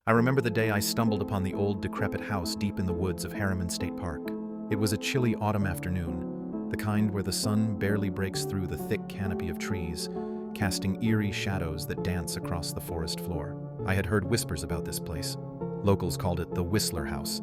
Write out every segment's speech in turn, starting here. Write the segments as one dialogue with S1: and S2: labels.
S1: I remember the day I stumbled upon the old, decrepit house deep in the woods of Harriman State Park. It was a chilly autumn afternoon, the kind where the sun barely breaks through the thick canopy of trees, casting eerie shadows that dance across the forest floor. I had heard whispers about this place. Locals called it the Whistler House,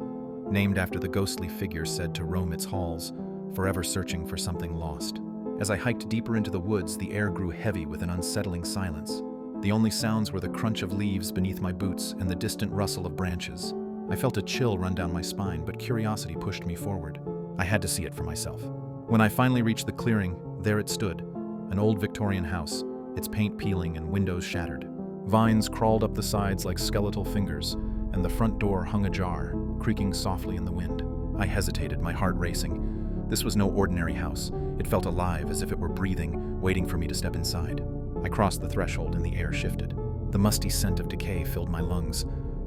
S1: named after the ghostly figure said to roam its halls, forever searching for something lost. As I hiked deeper into the woods, the air grew heavy with an unsettling silence. The only sounds were the crunch of leaves beneath my boots and the distant rustle of branches. I felt a chill run down my spine, but curiosity pushed me forward. I had to see it for myself. When I finally reached the clearing, there it stood, an old Victorian house, its paint peeling and windows shattered. Vines crawled up the sides like skeletal fingers, and the front door hung ajar, creaking softly in the wind. I hesitated, my heart racing. This was no ordinary house. It felt alive, as if it were breathing, waiting for me to step inside. I crossed the threshold and the air shifted. The musty scent of decay filled my lungs,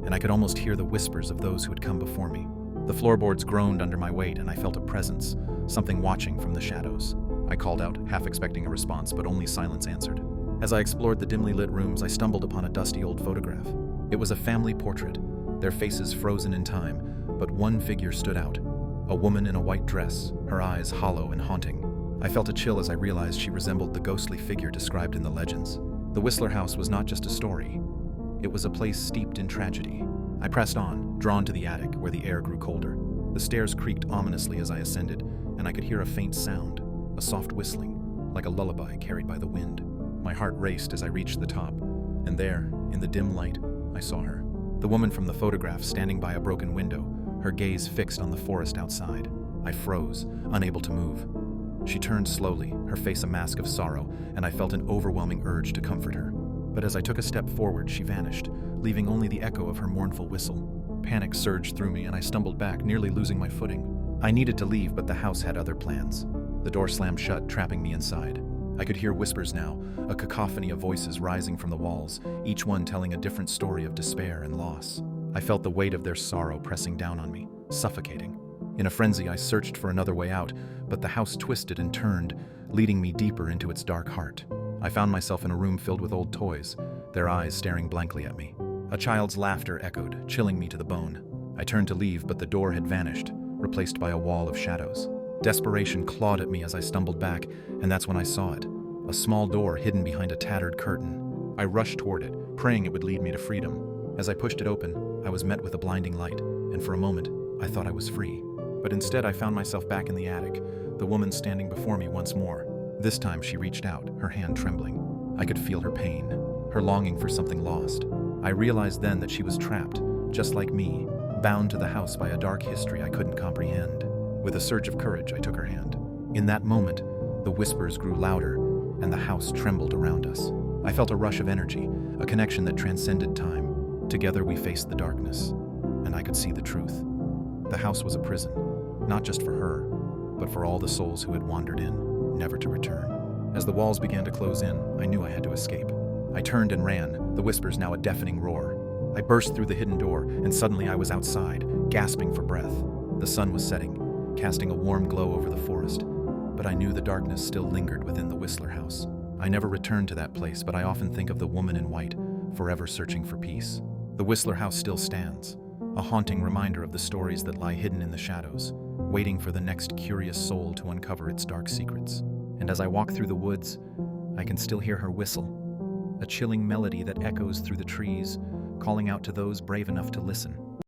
S1: and I could almost hear the whispers of those who had come before me. The floorboards groaned under my weight, and I felt a presence, something watching from the shadows. I called out, half expecting a response, but only silence answered. As I explored the dimly lit rooms, I stumbled upon a dusty old photograph. It was a family portrait, their faces frozen in time, but one figure stood out, a woman in a white dress, her eyes hollow and haunting. I felt a chill as I realized she resembled the ghostly figure described in the legends. The Whistler House was not just a story. It was a place steeped in tragedy. I pressed on, drawn to the attic, where the air grew colder. The stairs creaked ominously as I ascended, and I could hear a faint sound, a soft whistling, like a lullaby carried by the wind. My heart raced as I reached the top, and there, in the dim light, I saw her. The woman from the photograph standing by a broken window, her gaze fixed on the forest outside. I froze, unable to move. She turned slowly, her face a mask of sorrow, and I felt an overwhelming urge to comfort her. But as I took a step forward, she vanished, leaving only the echo of her mournful whistle. Panic surged through me, and I stumbled back, nearly losing my footing. I needed to leave, but the house had other plans. The door slammed shut, trapping me inside. I could hear whispers now, a cacophony of voices rising from the walls, each one telling a different story of despair and loss. I felt the weight of their sorrow pressing down on me, suffocating. In a frenzy, I searched for another way out, but the house twisted and turned, leading me deeper into its dark heart. I found myself in a room filled with old toys, their eyes staring blankly at me. A child's laughter echoed, chilling me to the bone. I turned to leave, but the door had vanished, replaced by a wall of shadows. Desperation clawed at me as I stumbled back, and that's when I saw it. A small door hidden behind a tattered curtain. I rushed toward it, praying it would lead me to freedom. As I pushed it open, I was met with a blinding light, and for a moment, I thought I was free. But instead, I found myself back in the attic, the woman standing before me once more. This time, she reached out, her hand trembling. I could feel her pain, her longing for something lost. I realized then that she was trapped, just like me, bound to the house by a dark history I couldn't comprehend. With a surge of courage, I took her hand. In that moment, the whispers grew louder, and the house trembled around us. I felt a rush of energy, a connection that transcended time. Together, we faced the darkness, and I could see the truth. The house was a prison, not just for her, but for all the souls who had wandered in, never to return. As the walls began to close in, I knew I had to escape. I turned and ran, the whispers now a deafening roar. I burst through the hidden door, and suddenly I was outside, gasping for breath. The sun was setting, casting a warm glow over the forest, but I knew the darkness still lingered within the Whistler House. I never returned to that place, but I often think of the woman in white, forever searching for peace. The Whistler House still stands, a haunting reminder of the stories that lie hidden in the shadows, waiting for the next curious soul to uncover its dark secrets. And as I walk through the woods, I can still hear her whistle, a chilling melody that echoes through the trees, calling out to those brave enough to listen.